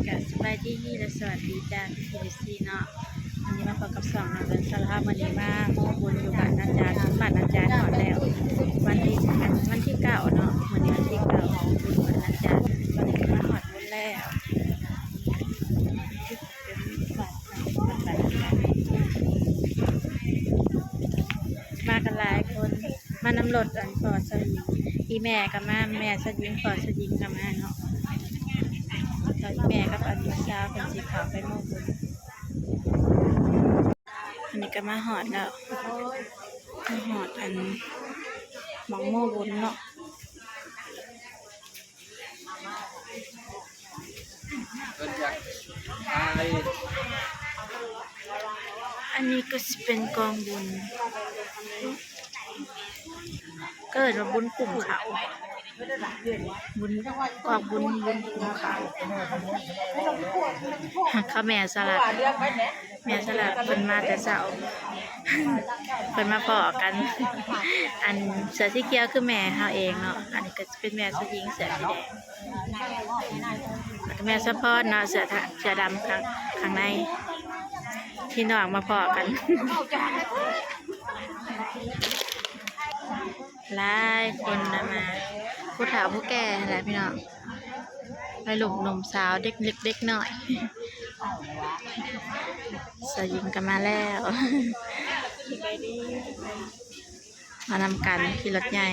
กับสบายดีและสวัสดีจ้าพี่ซีเนาะวันนี้มาพบกับสองนักเรียนสารพัดวันนี้มาโมบุญอยู่บ้านอาจารย์บ้านอาจารย์ก่อนแล้ววันที่เก้าเนาะวันนี้วันที่เก้าบุญบ้านอาจารย์วันนี้มาหอดบุญแล้วมากันหลายคนมานำรถอันฟอร์ดสยิงอีแม่กับแม่สยิงฟอร์ดสยิงกับมาเนาะแม่กับอันนี้ชาเป็นสีขาวไปโมบุญอันนี้ก็มาหอดแล้วมาหอดอันหมองโมบุญเนาะอันนี้ก็จะเป็นกองบุญเกิดมาบุญกลุ่มเขาบุญออกบุญกลุ่มเขาเขาแม่สลัดเป็นมาแต่เช้าเป็นมาพอกันอันเสือที่เกี้ยวคือแม่เขาเองเนาะอันนี้ก็จะเป็นแม่สยิงเสือสีแดงแล้วก็แม่สะพอนเนาะเสือดำข้างในที่น้องมาพอกันหลายคนนะมาผู้เฒ่าผู้แก่อะไรพี่น้องไปหนุ่มสาวเด็กเล็กเด็กหน่อยสยิงกันมาแล้วมานำกันขี่รถใหญ่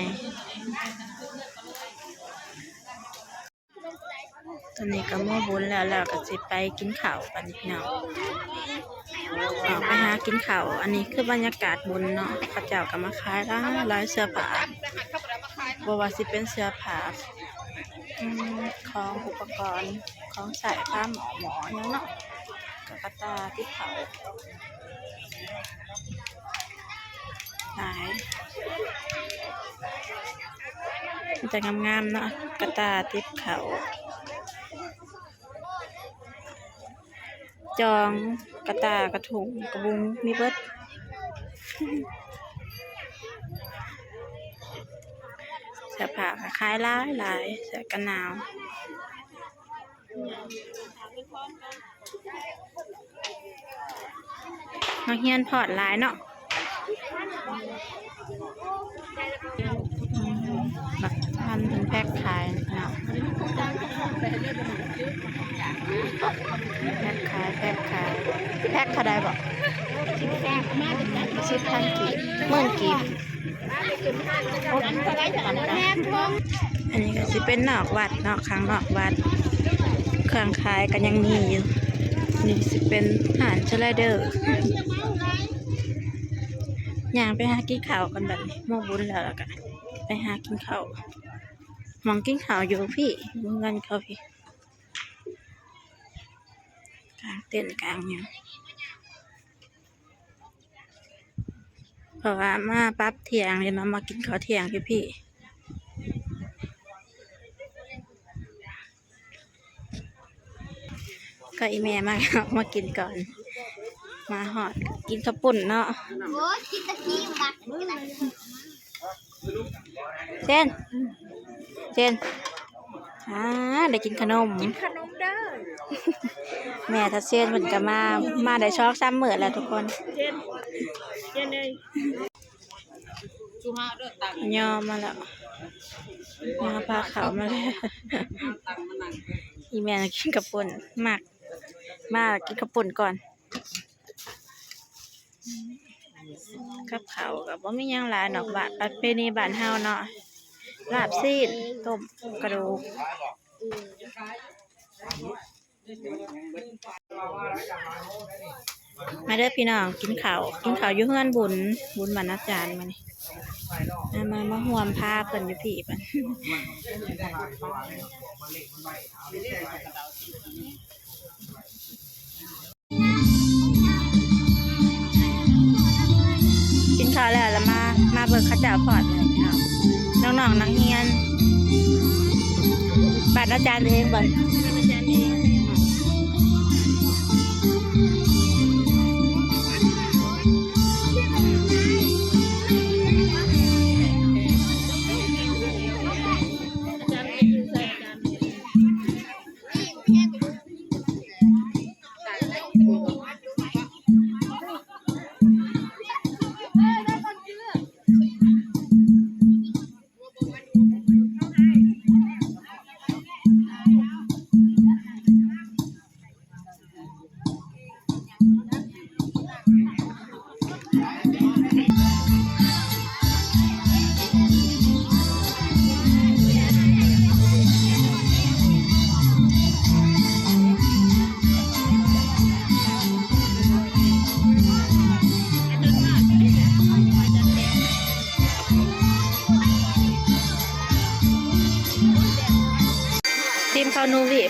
ตอนนี้ก็โม่บุญแล้วก็จะไปกินข้าวกันนิดหน่อยออกไปหากินข้าวอันนี้คือบรรยากาศบุญเนาะพระเจ้าก็มาขายร้านเสื้อผ้าบว่าสิเป็นเสื้อผ้าของอุปกรณ์ของใส่ผ้าหมออย่างเนาะกระตาที่เขาหลายมันจะงามๆเนาะกระตาทิพเขาจองกระตากระถุงกระบุงมีเบิดเสื้อผ้าคล้ายหลายเสื้อกันหนาวนักเรียนพอดหลายเนาะบักพันเป็นแพ็คขายเนาะแพ็คขายแพ็คขายได้บอก10,000 กีบ10,000 กีบอันนี้ก็จะเป็นนอกวัดเนาะข้างนอกวัดเครื่องขายกันยังมีอยู่นี่จะเป็นอาหารสไลเดอร์ย่างไปหากินข้าวกันแบบนี้โมบุญแล้วกันไปหากินข้าวมองกินข้าวอยู่พี่ดูเงินเขาพี่กลางเต้นกลางเนี่ยเพราะว่ามาปั๊บเที่ยงเลยมากินข้าวเที่ยงพี่ก็อีเมลมากินก่อนมาหอดกินข้าวปุ้นเนาะเจนได้กินขนมเด้อแม่ถ้าเซียนเหมือนกับมาได้ช็อกซ้ำเหมือนแล้วทุกคนเจนเลยยอมมาแล้วยอมพาเขามาแล้วอีแม่กินข้าวปุ้นมากินข้าวปุ้นก่อนกับเขากับว่าไม่ยังหลายหนอกบาทประเพณีบ้านเฮาเนาะลาบซีนต้มกระดูกมาเด้อพี่น้องกินข้าวอยู่เฮือนบุญบรรณาจารย์มานี่มาห่วมผ้าเพิ่นอยู่พี่เพิ่นกินข้าวแล้วมาเบิกข้าวเจ้าพอดเลยพี่น้องนักเรียนบรรณาจารย์เอง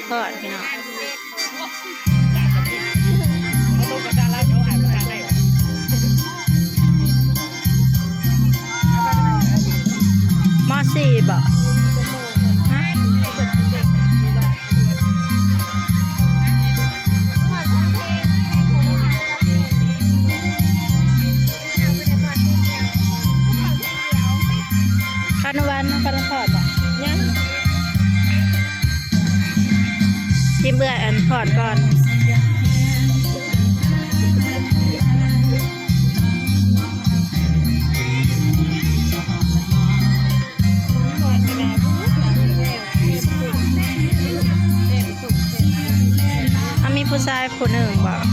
ทอดพี่น้องมอสี่บ่ฮะคานวันคานทอดบ่ยังชิมเบื่ออันทอดก่อนมีผู้ชายผู้หนึ่งบอก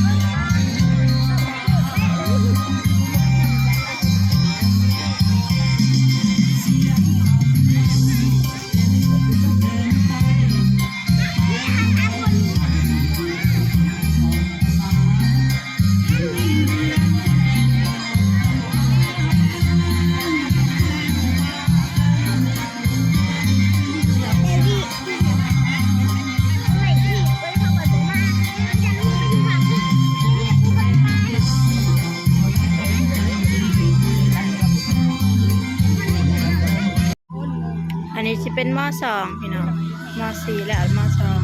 อันนี้จะเป็นหม้อสองพี่น้องหม้อสี่แล้วหม้อสอง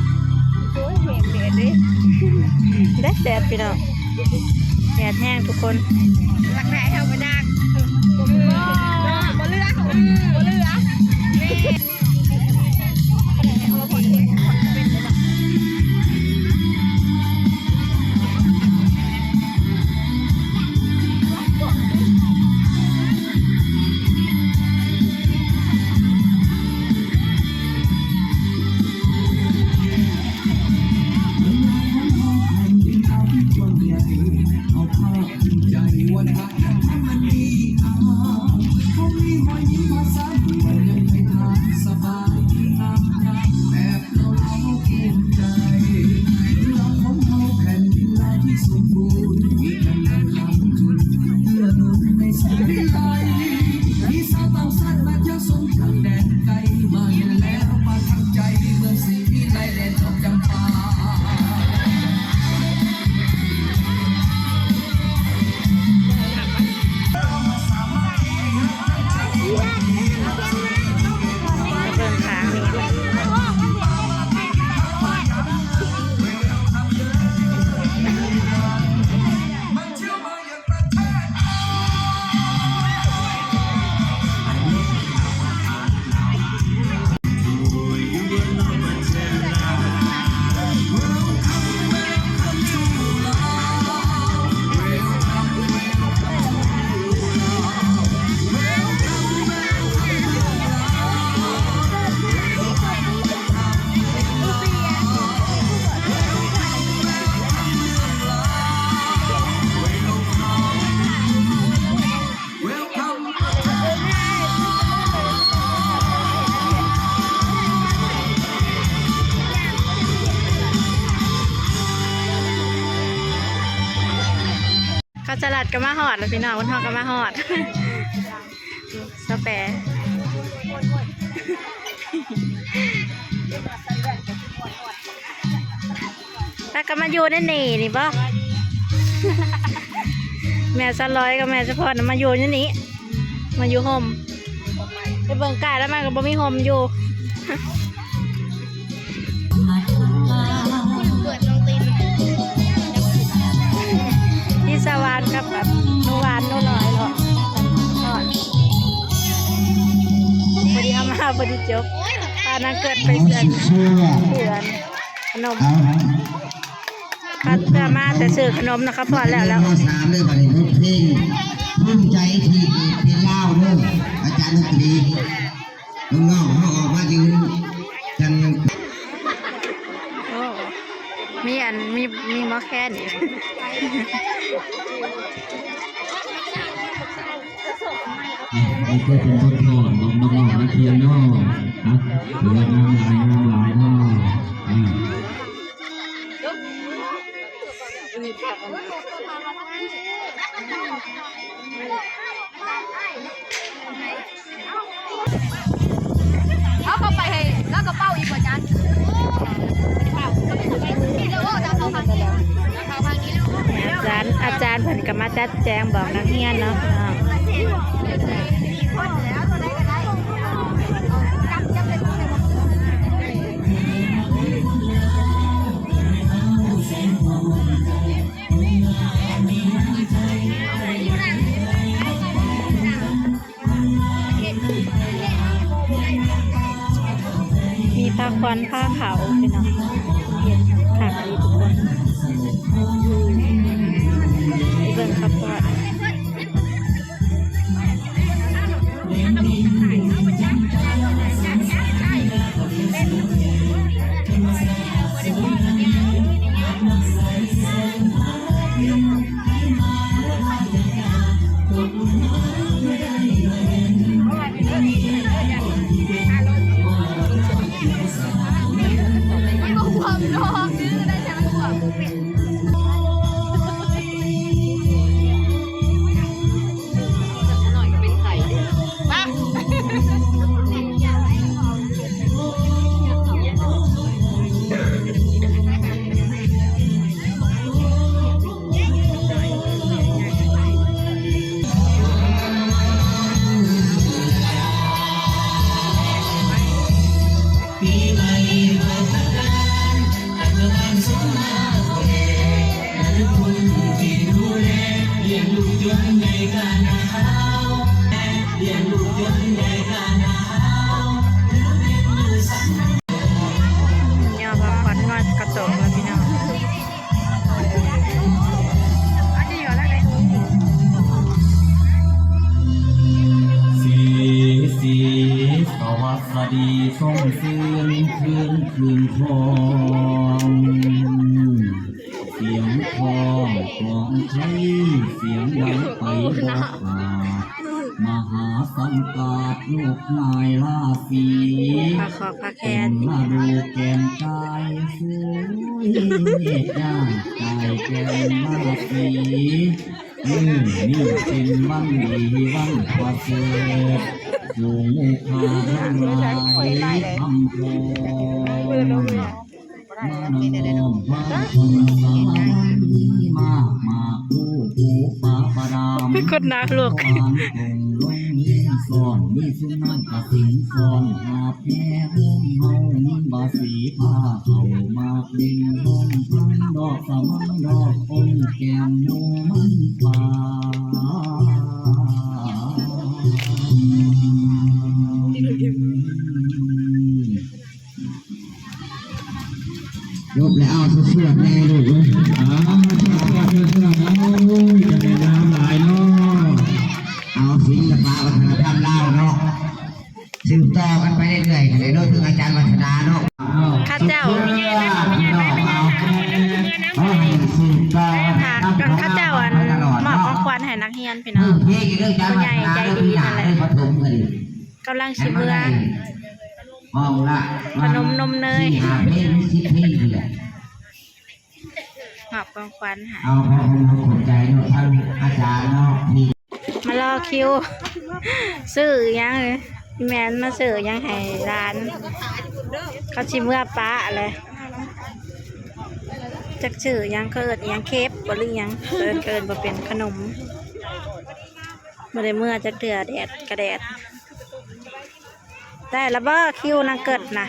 โอ้ยแดดดิแดดพี่น้องแดดแห้งทุกคนรักไหนเท่ากันดังบ่เลืข้าวสลัดก็มาหอดแล้วพี่น้องวันทองก็มาหอดกาแฟถ้าก็มาอยู่ในนี่ป่ะแม่สลอยกับแม่สะพอนมาอยู่ที่นี้มาอยู่โฮมไปเบิ่งไก่แล้วมันก็บ่มีโฮมอยู่ที่สวรรค์กับแบบนูหวานนูน้อยเนาะพอดีทำมาพอดีจบตอนนั้นเกิดไปเสือนขนมพัดเพื่อมาแต่ซื้อขนมนะครับพอแล้วข้อสามเลยบัดนี้เพลงภูมิใจที่เป็นเล่าเด้ออาจารย์ดนตรีน้องๆเขาออกมายืนกันมีหม้อแค่นี้นี่ก็เป็นบทเพลงน้องๆนักเรียนน้องนะเหลืองามหลายน้องเอาเข้าไปให้แล้วก็เป้าอีกกว่าจัน ก็มาจัดแจงบอกนักเรียนเนาะมีผ้าควันผ้าขาวพี่น้องค่ะทุกคนเบิ่งข้าวโพดย่อผ้าควันงอดกระโตกเลยพี่น้องสีสวัสดีส่งเสียงคืนทองเสียงทองของใช้เสียงดังไปบอกลามหาสังกาดลูกนายราศี ผ้าคอผ้าแข เป็น น มาดูแก้มกายสวยย่างกายแก้มราศีนี่เป็นวันดีวันประเสริฐอยู่มุขทั้งหลายทำโพมานอมพระคุณสามมาคู่ปาปราม ไม่กดน้ำลูก ลงยิ้มซ้อนมีสุนัขกระสิงซ้อนหาแพ้หุ้มเฮามีบาสีผ้าเขามาดินบนพันดอกสมันดอกอมแก้มโมมันป่า ยกแล้วเอาเสื้อแน่ลูกเว้ย เชื่อนะโอ้ยจะเป็นน้ำหลายเนาะ เอาศิลปะวัฒนธรรมลาวเนาะสืบต่อกันไปเรื่อยๆเลยโดยถึงอาจารย์วัฒนาเนาะ ข้าเจ้า เอาสืบต่อ ค่ะข้าเจ้าอันมอบของขวัญให้นักเรียนพี่น้อง เพลงเรื่องอาจารย์วัฒนาเรื่องหนาเรื่องปฐมกันดิ กำลังชิมเมื่อ ห้องละ ขนมนมเนย หาเพลงสิเพลงนี่แหละ มอบของขวัญให้ เอาพอผมเข้าใจเนาะท่านอาจารย์เนาะนี่ มารอคิว ซื้อยังเลยแมนมาซื้อยังให้ร้าน เขาชิมเมื่อป้าอะไรจักชื่อยังเกิดยังเคฟบ่หรือยังเกินบ่เป็นขนมบ่ได้เมื่อจักเดือแดดกระแดดได้ละบ่คิวนางเกิดนะ